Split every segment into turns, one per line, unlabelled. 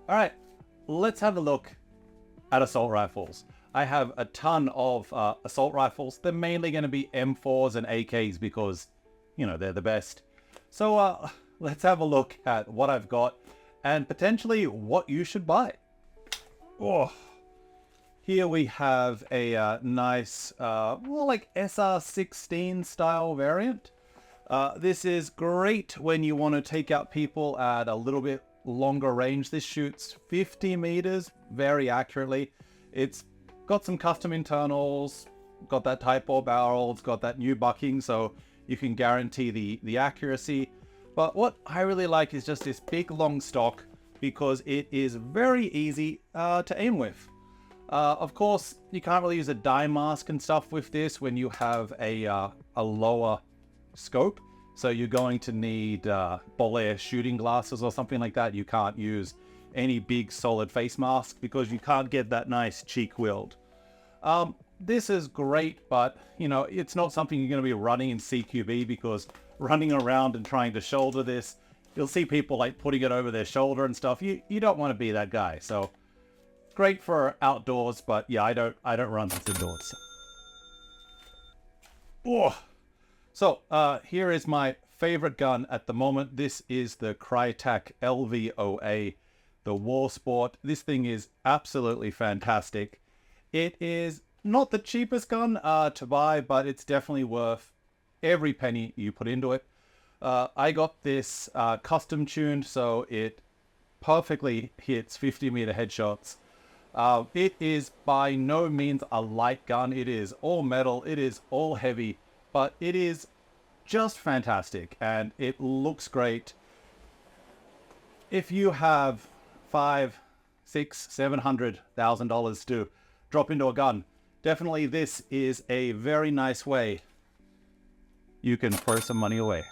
All right, let's have a look at assault rifles. I have a ton of assault rifles. They're mainly going to be M4s and AKs because, you know, they're the best. So let's have a look at what I've got and potentially what you should buy. Oh, here we have a nice, well, like SR16 style variant. This is great when you want to take out people at a little bit longer range. This shoots 50 meters very accurately. It's got some custom internals, got that Type 4 barrel, it's got that new bucking, so you can guarantee the accuracy. But what I really like is just this big long stock because it is very easy to aim with. Of course, you can't really use a dye mask and stuff with this when you have a lower scope. So you're going to need Bolaire shooting glasses or something like that. You can't use any big solid face mask because you can't get that nice cheek weld. This is great, but you know, it's not something you're going to be running in CQB because running around and trying to shoulder this, you'll see people like putting it over their shoulder and stuff. You don't want to be that guy. So great for outdoors, but yeah, I don't run this indoors. Oh. So here is my favorite gun at the moment. This is the Crytek LVOA, the War Sport. This thing is absolutely fantastic. It is not the cheapest gun to buy, but it's definitely worth every penny you put into it. I got this custom tuned, so it perfectly hits 50-meter headshots. It is by no means a light gun. It is all metal. It is all heavy. But it is just fantastic and it looks great. If you have $500,000, $600,000, $700,000 to drop into a gun, definitely this is a very nice way you can throw some money away.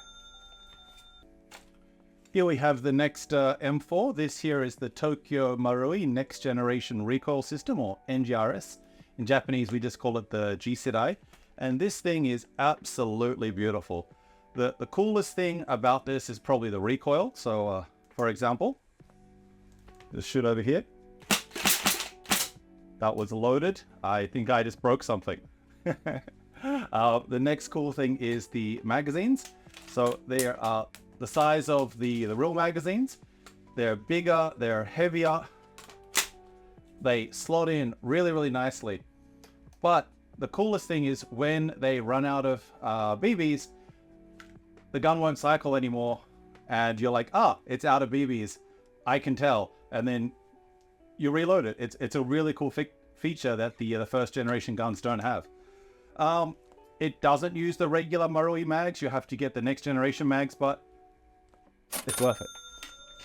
Here we have the next M4. This here is the Tokyo Marui Next Generation Recoil System, or NGRS. In Japanese, we just call it the G-Sidai. And this thing is absolutely beautiful. The coolest thing about this is probably the recoil. So, for example, just shoot over here. That was loaded. I think I just broke something. The next cool thing is the magazines. So they are the size of the real magazines. They're bigger, they're heavier. They slot in really, really nicely. But the coolest thing is when they run out of BBs, the gun won't cycle anymore, and you're like, it's out of BBs. I can tell. And then you reload it. It's a really cool feature that the first generation guns don't have. It doesn't use the regular Marui mags. You have to get the next generation mags, but it's worth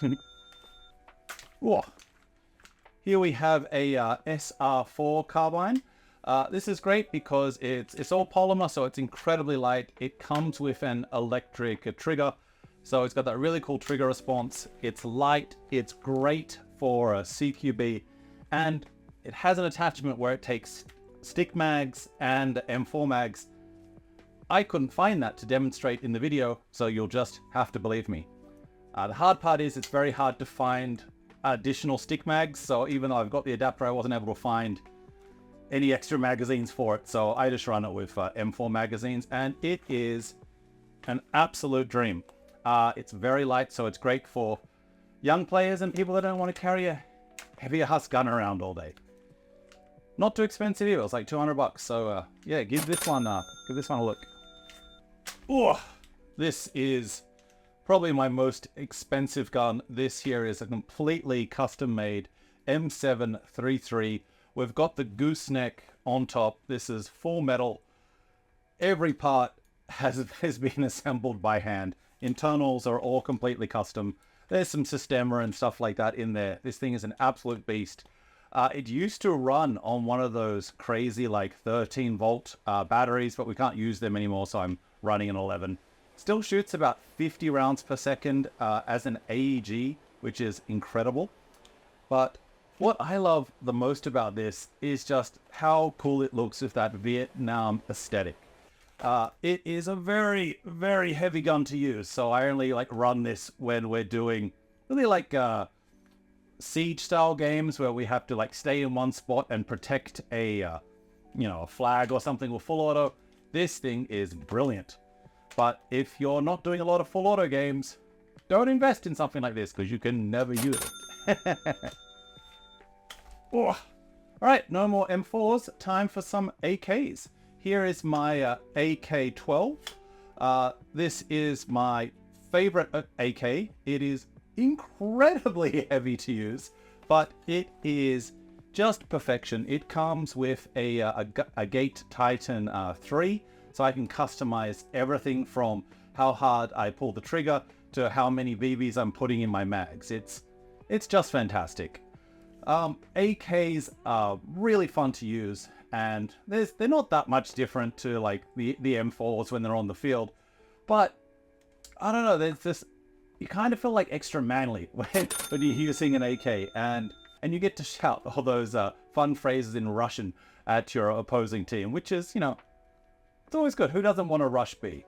it. Whoa. Here we have a SR4 carbine. This is great because it's all polymer, so it's incredibly light. It comes with an electric trigger, so it's got that really cool trigger response. It's light, it's great for a CQB, and it has an attachment where it takes stick mags and M4 mags. I couldn't find that to demonstrate in the video, so you'll just have to believe me. The hard part is it's very hard to find additional stick mags, so even though I've got the adapter, I wasn't able to find any extra magazines for it, so I just run it with M4 magazines, and it is an absolute dream. It's very light, so it's great for young players and people that don't want to carry a heavier husk gun around all day. Not too expensive either. It's like $200, so yeah, give this one a look. Oh, this is probably my most expensive gun. This here is a completely custom-made M733. We've got the gooseneck on top. This is full metal. Every part has been assembled by hand. Internals are all completely custom. There's some Systema and stuff like that in there. This thing is an absolute beast. It used to run on one of those crazy like 13 volt batteries, but we can't use them anymore, so I'm running an 11. Still shoots about 50 rounds per second as an AEG, which is incredible. But what I love the most about this is just how cool it looks with that Vietnam aesthetic. It is a very, very heavy gun to use, so I only like run this when we're doing really like siege style games where we have to like stay in one spot and protect a, a flag or something with full auto, this thing is brilliant. But if you're not doing a lot of full auto games, don't invest in something like this because you can never use it. Oh. All right, no more M4s. Time for some AKs. Here is my AK-12. This is my favorite AK. It is incredibly heavy to use, but it is just perfection. It comes with a Gate Titan 3, so I can customize everything from how hard I pull the trigger to how many BBs I'm putting in my mags. It's just fantastic. AKs are really fun to use, and they're not that much different to like the M4s when they're on the field, but I don't know, there's this, you kind of feel like extra manly when you're using an AK, and you get to shout all those fun phrases in Russian at your opposing team, which is, it's always good. Who doesn't want to rush B?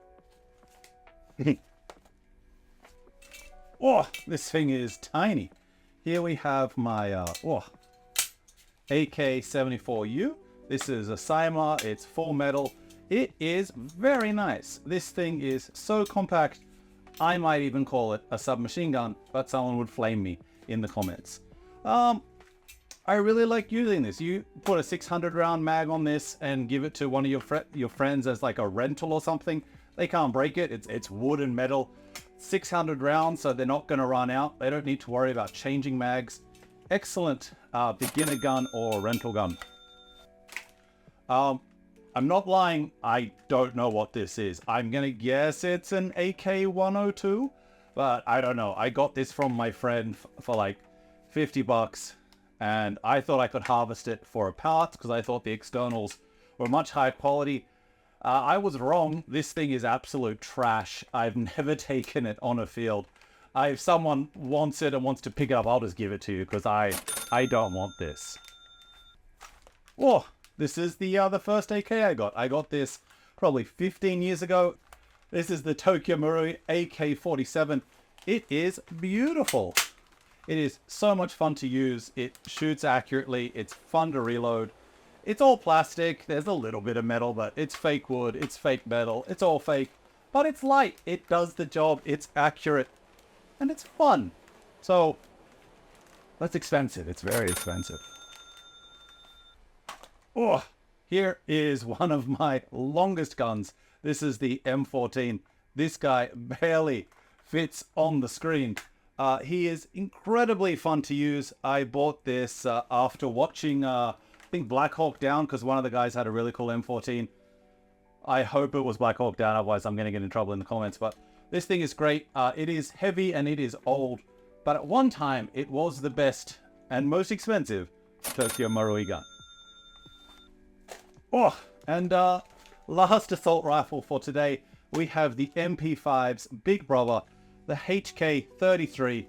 Oh, this thing is tiny. Here we have my AK-74U. This is a Simar. It's full metal. It is very nice. This thing is so compact, I might even call it a submachine gun, but someone would flame me in the comments. I really like using this. You put a 600 round mag on this and give it to one of your friends as like a rental or something. They can't break it. It's wood and metal. 600 rounds, so they're not going to run out. They don't need to worry about changing mags. Excellent beginner gun or rental gun. I'm not lying, I don't know what this is. I'm gonna guess it's an AK-102, but I don't know. I got this from my friend for like 50 bucks, and I thought I could harvest it for a pallet because I thought the externals were much higher quality. I was wrong. This thing is absolute trash. I've never taken it on a field. If someone wants it and wants to pick it up, I'll just give it to you because I don't want this. Oh, this is the first AK I got. I got this probably 15 years ago. This is the Tokyo Marui AK-47. It is beautiful. It is so much fun to use. It shoots accurately. It's fun to reload. It's all plastic. There's a little bit of metal, but it's fake wood. It's fake metal. It's all fake, but it's light. It does the job. It's accurate, and it's fun. So that's expensive. It's very expensive. Oh, here is one of my longest guns. This is the M14. This guy barely fits on the screen. He is incredibly fun to use. I bought this after watching, I think, Black Hawk Down, because one of the guys had a really cool M14. I hope it was Black Hawk Down, otherwise I'm going to get in trouble in the comments. But this thing is great. It is heavy and it is old, but at one time it was the best and most expensive Tokyo Marui gun. Oh, and last assault rifle for today, we have the MP5's big brother, the HK33.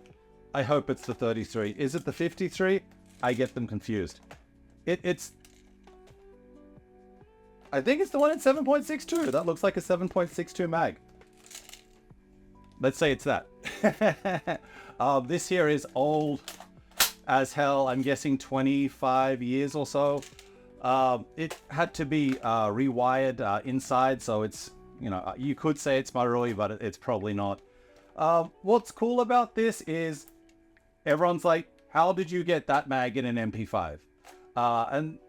I hope it's the 33. Is it the 53? I get them confused. It's... I think it's the one in 7.62. That looks like a 7.62 mag. Let's say it's that. This here is old as hell. I'm guessing 25 years or so. It had to be rewired inside, so it's, you could say it's Marui, but it's probably not. What's cool about this is everyone's like, how did you get that mag in an MP5? And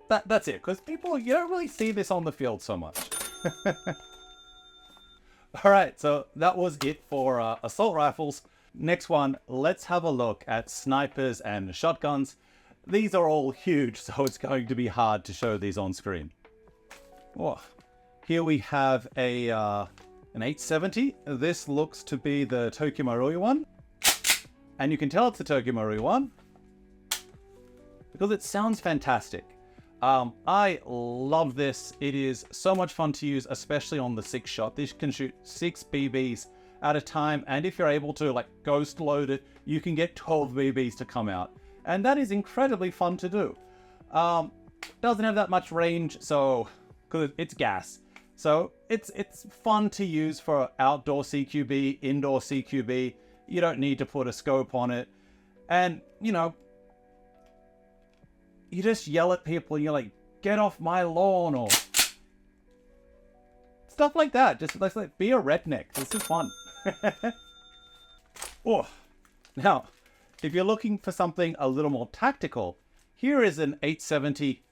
that's it, because people, you don't really see this on the field so much. Alright, so that was it for assault rifles. Next one, let's have a look at snipers and shotguns. These are all huge, so it's going to be hard to show these on screen. Oh, here we have an 870. This looks to be the Tokyo Marui one. And you can tell it's the Tokyo Marui one because it sounds fantastic. I love this. It is so much fun to use, especially on the 6-shot. This can shoot 6 BBs at a time, and if you're able to like ghost load it, you can get 12 BBs to come out. And that is incredibly fun to do. Doesn't have that much range, so because it's gas. So it's fun to use for outdoor CQB, indoor CQB. You don't need to put a scope on it. And, you know, you just yell at people and you're like, get off my lawn, or stuff like that. Just like be a redneck. This is fun. Oh, now, if you're looking for something a little more tactical, here is an 870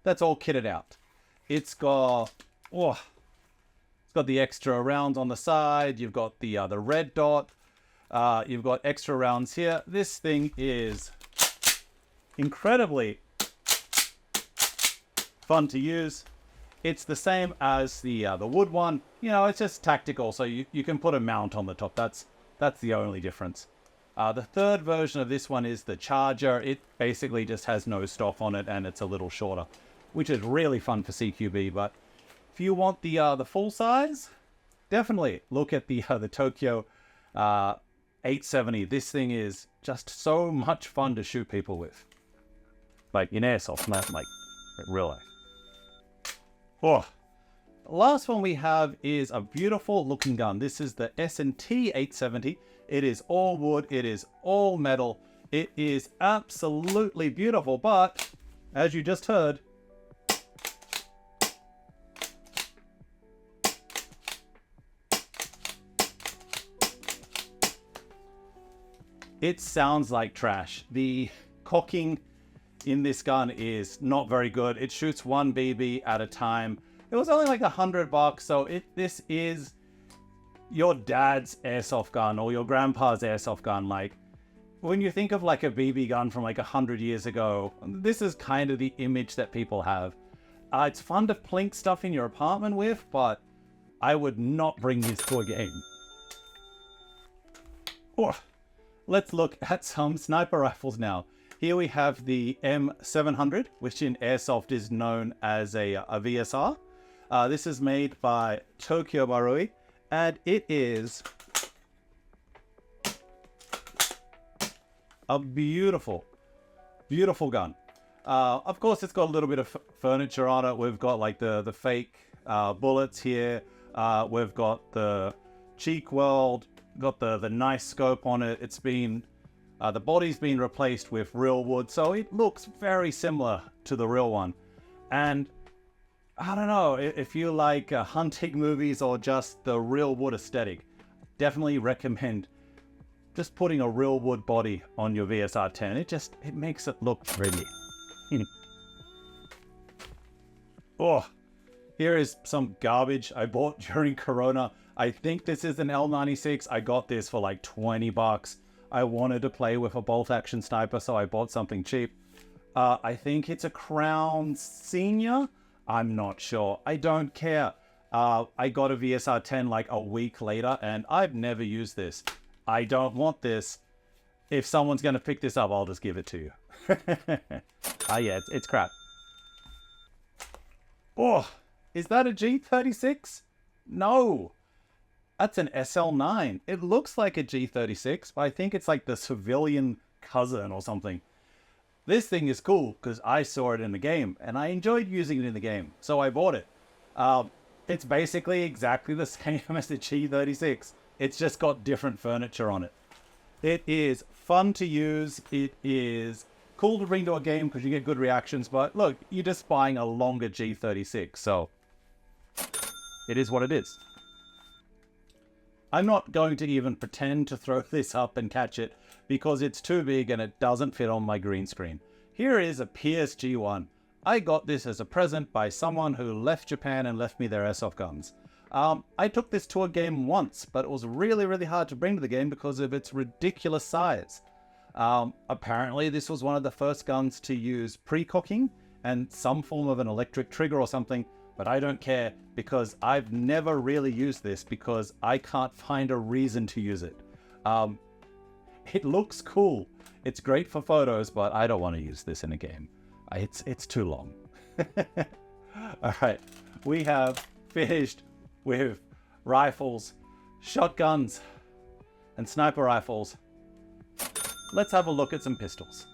that's all kitted out. It's got the extra rounds on the side. You've got the red dot. You've got extra rounds here. This thing is incredibly fun to use. It's the same as the wood one. You know, it's just tactical, so you can put a mount on the top. That's the only difference. The third version of this one is the Charger. It basically just has no stop on it, and it's a little shorter, which is really fun for CQB. But if you want the full size, definitely look at the Tokyo 870. This thing is just so much fun to shoot people with, like in airsoft, not like in real life. Oh, the last one we have is a beautiful looking gun. This is the S&T 870. It is all wood. It is all metal. It is absolutely beautiful, but as you just heard, it sounds like trash. The cocking in this gun is not very good. It shoots 1 BB at a time. It was only like $100, so this is your dad's airsoft gun or your grandpa's airsoft gun. Like, when you think of like a BB gun from like 100 years ago, this is kind of the image that people have. It's fun to plink stuff in your apartment with, but I would not bring this to a game. Oh, let's look at some sniper rifles now. Here we have the M700, which in airsoft is known as a VSR. This is made by Tokyo Marui, and it is a beautiful, beautiful gun. Of course, it's got a little bit of furniture on it. We've got like the fake bullets here. We've got the cheek weld, got the nice scope on it. It's been, the body's been replaced with real wood, so it looks very similar to the real one. And I don't know, if you like hunting movies or just the real wood aesthetic, definitely recommend just putting a real wood body on your VSR 10. It makes it look pretty. Oh, here is some garbage I bought during Corona. I think this is an L96. I got this for like $20. I wanted to play with a bolt action sniper, so I bought something cheap. I think it's a Crown Senior. I'm not sure. I don't care. I got a VSR 10 like a week later, and I've never used this. I don't want this. If someone's going to pick this up, I'll just give it to you. Yeah, it's crap. Oh, is that a G36? No. That's an SL9. It looks like a G36, but I think it's like the civilian cousin or something. This thing is cool because I saw it in the game and I enjoyed using it in the game, so I bought it. It's basically exactly the same as the G36. It's just got different furniture on it. It is fun to use. It is cool to bring to a game because you get good reactions, but look, you're just buying a longer G36, so it is what it is. I'm not going to even pretend to throw this up and catch it because it's too big and it doesn't fit on my green screen. Here is a PSG one. I got this as a present by someone who left Japan and left me their airsoft guns. I took this to a game once, but it was really, really hard to bring to the game because of its ridiculous size. Apparently, this was one of the first guns to use pre-cocking and some form of an electric trigger or something, but I don't care because I've never really used this because I can't find a reason to use it. It looks cool. It's great for photos, but I don't want to use this in a game. It's too long. All right, we have finished with rifles, shotguns, and sniper rifles. Let's have a look at some pistols.